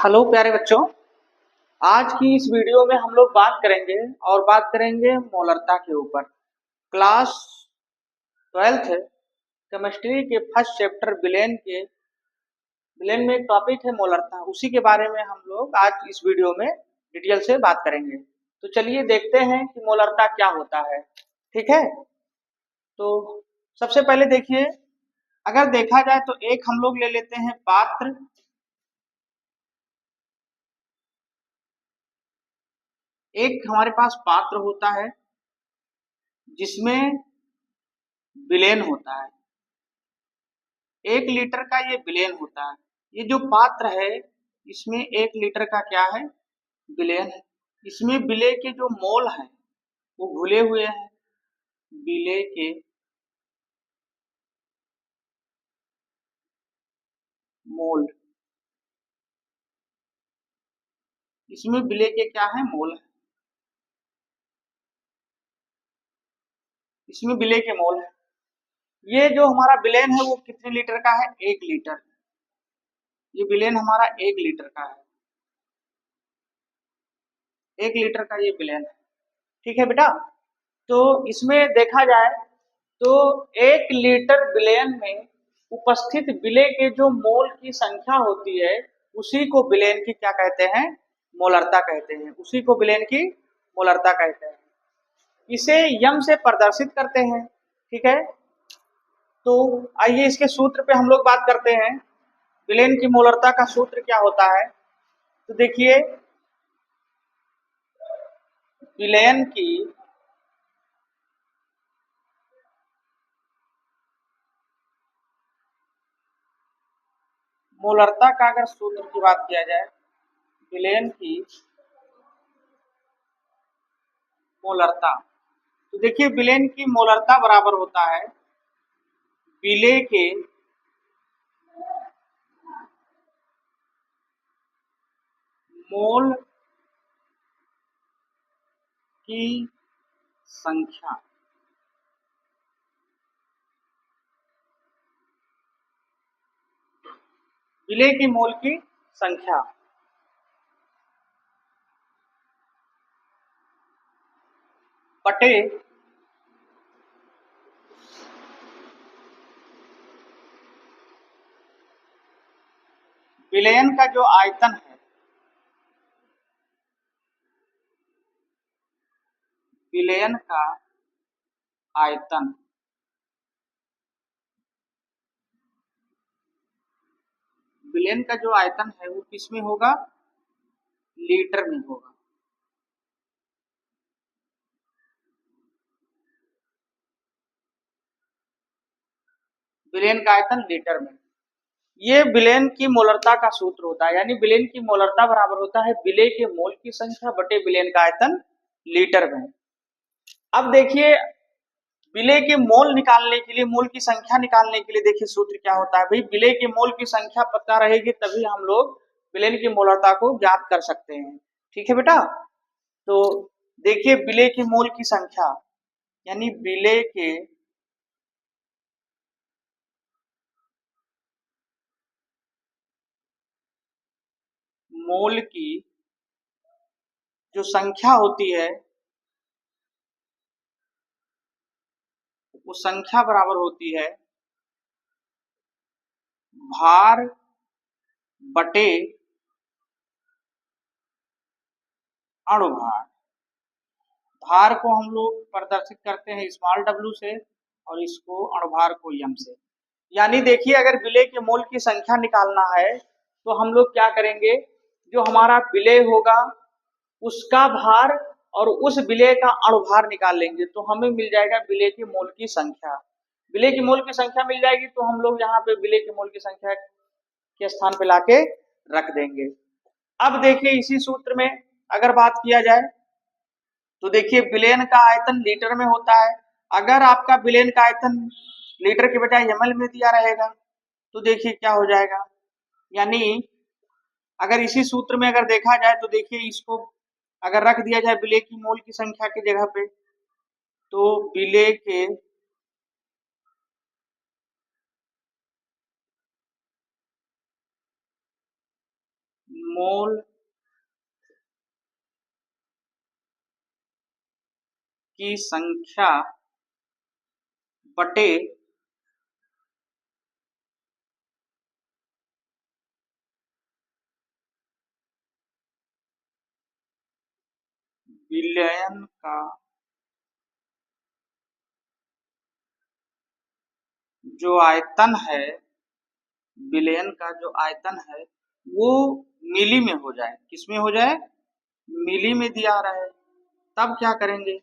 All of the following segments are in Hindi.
हेलो प्यारे बच्चों। आज की इस वीडियो में हम लोग बात करेंगे मोलरता के ऊपर। क्लास 12th केमिस्ट्री के फर्स्ट चैप्टर विलेन में एक टॉपिक है मोलरता, उसी के बारे में हम लोग आज इस वीडियो में डिटेल से बात करेंगे। तो चलिए देखते हैं कि मोलरता क्या होता है। ठीक है, तो सबसे पहले देखिए, अगर देखा जाए तो एक हम लोग ले लेते हैं पात्र। एक हमारे पास पात्र होता है जिसमें विलेन होता है। 1 लीटर का ये विलेन होता है। ये जो पात्र है इसमें 1 लीटर का क्या है, विलेन है। इसमें विले के जो मोल हैं वो घुले हुए हैं। विले के मोल, इसमें विले के क्या है, मोल है। इसमें विले के मोल है। ये जो हमारा विलेन है वो कितने लीटर का है, 1 लीटर। ये विलेन हमारा 1 लीटर का है। 1 लीटर का ये विलेन है। ठीक है बेटा, तो इसमें देखा जाए तो 1 लीटर विलेन में उपस्थित विले के जो मोल की संख्या होती है उसी को विलेन की क्या कहते हैं, मोलरता कहते हैं। उसी को विलेन की मोलरता कहते हैं। इसे यम से प्रदर्शित करते हैं। ठीक है, तो आइए इसके सूत्र पे हम लोग बात करते हैं। विलेन की मोलरता का सूत्र क्या होता है, तो देखिए विलेन की मोलरता का अगर सूत्र की बात किया जाए, विलेन की मोलरता, तो देखिए विलेन की मोलरता बराबर होता है विले के मोल की संख्या। विले की मोल की संख्या बटे विलयन का जो आयतन है, विलयन का आयतन। विलयन का जो आयतन है वो किस में होगा, लीटर में होगा। विलयन का आयतन लीटर में। ये विलेन की मोलरता का सूत्र होता है, यानी विलेन की मोलरता बराबर होता है विले के मोल की संख्या बटे विलेन का आयतन लीटर में। अब देखिए विले के मोल निकालने के लिए, मोल की संख्या निकालने के लिए देखिए सूत्र क्या होता है। भाई विले के मोल की संख्या पता रहेगी तभी हम लोग विलेन की मोलरता को ज्ञात कर सकते हैं। ठीक है बेटा, तो देखिए विले के मोल की संख्या यानी विले के मोल की जो संख्या होती है वो संख्या बराबर होती है भार बटे अणुभार। भार को हम लोग प्रदर्शित करते हैं स्मॉल w से और इसको अणुभार को यम से। यानी देखिए अगर विलेय के मोल की संख्या निकालना है तो हम लोग क्या करेंगे, जो हमारा विलेय होगा उसका भार और उस विलेय का अणुभार निकाल लेंगे तो हमें मिल जाएगा विलेय के मोल की संख्या। विलेय की मोल की संख्या मिल जाएगी तो हम लोग यहाँ पे विलेय के मोल की संख्या के स्थान पे लाके रख देंगे। अब देखिए इसी सूत्र में अगर बात किया जाए तो देखिए विलेयन का आयतन लीटर में होता है। अगर आपका विलेयन का आयतन लीटर के बजाय ml में दिया रहेगा तो देखिए क्या हो जाएगा, यानी अगर इसी सूत्र में अगर देखा जाए तो देखिए इसको अगर रख दिया जाए विलेय की मोल की संख्या की जगह पे तो विलेय के मोल की संख्या बटे विलयन का जो आयतन है, विलयन का जो आयतन है वो मिली में हो जाए। किसमें हो जाए? मिली में दिया रहा है। तब क्या करेंगे?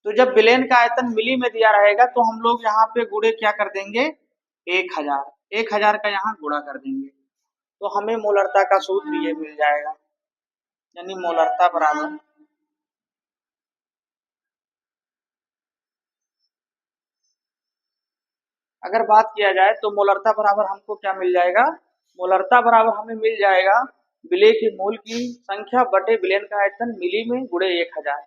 तो जब विलयन का आयतन मिली में दिया रहेगा तो हम लोग यहाँ पे गुणे क्या कर देंगे? 1000। 1000 का यहाँ गुणा कर देंगे तो हमें मोलरता का सूत्र ये मिल जाएगा, यानी मोलरता बराबर अगर बात किया जाए तो मोलरता बराबर हमको क्या मिल जाएगा? मोलरता बराबर हमें मिल जाएगा विलेय के मोल की संख्या बटे विलयन का आयतन मिली में गुणे 1000।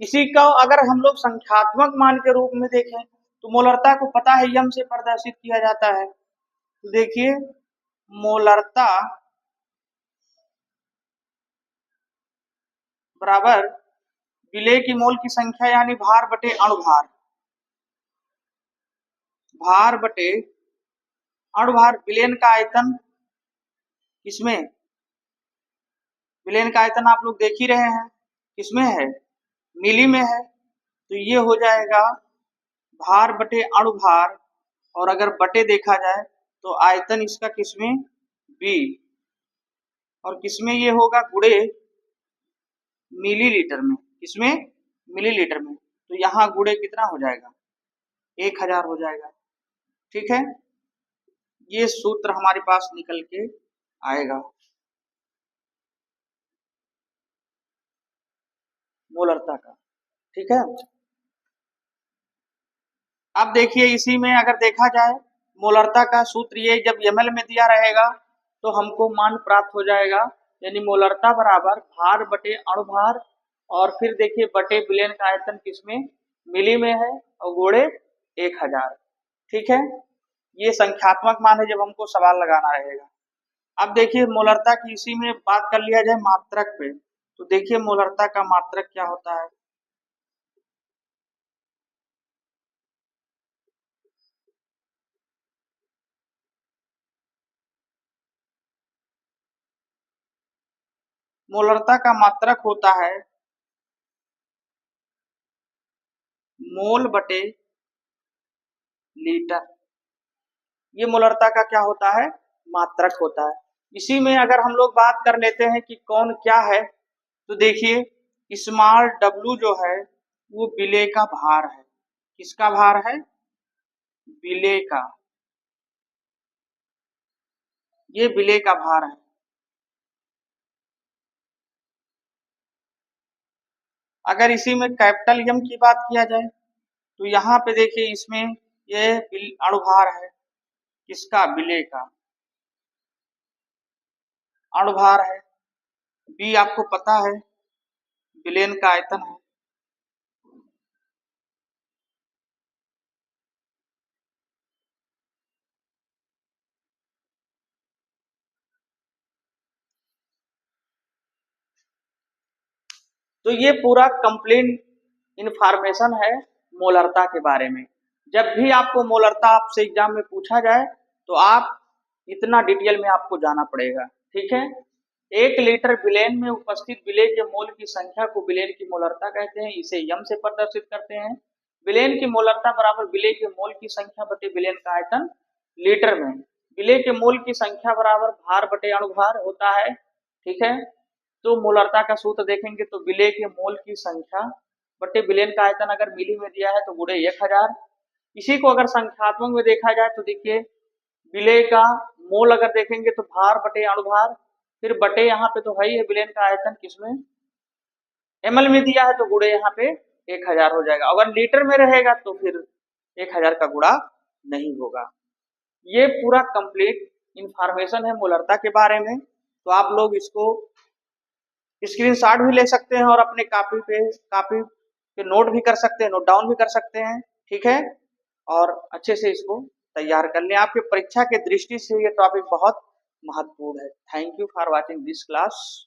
इसी का अगर हम लोग संख्यात्मक मान के रूप में देखें तो मोलरता को पता है यम से प्रदर्शित किया जाता है। तो देखिए मोलरता बराबर विलेय की मोल की संख्या यानी भार बटे अणुभार, भार बटे अणुभार। विलयन का आयतन किसमें? विलयन का आयतन आप लोग देख ही रहे हैं किसमें है? मिली में है। तो ये हो जाएगा भार बटे अणुभार, और अगर बटे देखा जाए तो आयतन इसका किसमें? बी, और किसमें ये होगा? गुणे मिलीलीटर में। किसमें? मिलीलीटर में। तो यहाँ गुणे कितना हो जाएगा? 1000 हो जाएगा। ठीक है, ये सूत्र हमारे पास निकल के आएगा मोलरता का। ठीक है, अब देखिए इसी में अगर देखा जाए मोलरता का सूत्र ये जब ml में दिया रहेगा तो हमको मान प्राप्त हो जाएगा, यानी मोलरता बराबर भार बटे अणुभार, और फिर देखिए बटे विलयन का आयतन किसमें? मिली में है, और गुणे 1000। ठीक है, ये संख्यात्मक मान है जब हमको सवाल लगाना रहेगा। अब देखिए मोलरता की इसी में बात कर लिया जाए मात्रक पे, तो देखिए मोलरता का मात्रक क्या होता है? मोलरता का मात्रक होता है मोल बटे लीटर। ये मोलरता का क्या होता है? मात्रक होता है। इसी में अगर हम लोग बात कर लेते हैं कि कौन क्या है, तो देखिए स्मॉल w जो है वो विलेय का भार है। किसका भार है? विलेय का, ये विलेय का भार है। अगर इसी में कैपिटल एम की बात किया जाए तो यहाँ पे देखिए इसमें ये अणुभार है। किसका? विलेय का अणुभार है। बी आपको पता है विलयन का आयतन है। तो ये पूरा कंप्लीट इंफॉर्मेशन है मोलरता के बारे में। जब भी आपको मोलरता आपसे एग्जाम में पूछा जाए तो आप इतना डिटेल में आपको जाना पड़ेगा। ठीक है, 1 लीटर विलेन में उपस्थित विलेय के मोल की संख्या को विलेन की मोलरता कहते हैं। इसे यम से प्रदर्शित करते हैं। विलेन की मोलरता बराबर विलेय के मोल की संख्या बटे विलेन का आयतन लीटर में। विलेय के मोल की संख्या बराबर भार बटे अणुभार होता है। ठीक है, तो मोलरता का सूत्र देखेंगे तो विलेय के मोल की संख्या बटे विलेन का आयतन अगर मिली में दिया है तो गुणे 1000। इसी को अगर संख्यात्मक में देखा जाए तो देखिए विलेय का मोल अगर देखेंगे तो भार बटे अणुभार, फिर बटे यहाँ पे तो है ही है विलेन का आयतन किसमें? ml में दिया है तो गुणे यहाँ पे 1000 हो जाएगा। अगर लीटर में रहेगा तो फिर 1000 का गुणा नहीं होगा। ये पूरा कंप्लीट इंफॉर्मेशन है मोलरता के बारे में। तो आप लोग इसको स्क्रीनशॉट भी ले सकते हैं और अपने कापी पे नोट भी कर सकते हैं, नोट डाउन भी कर सकते हैं। ठीक है, और अच्छे से इसको तैयार कर लें। आपके परीक्षा के दृष्टि से ये टॉपिक बहुत महत्वपूर्ण है। Thank you for watching this class.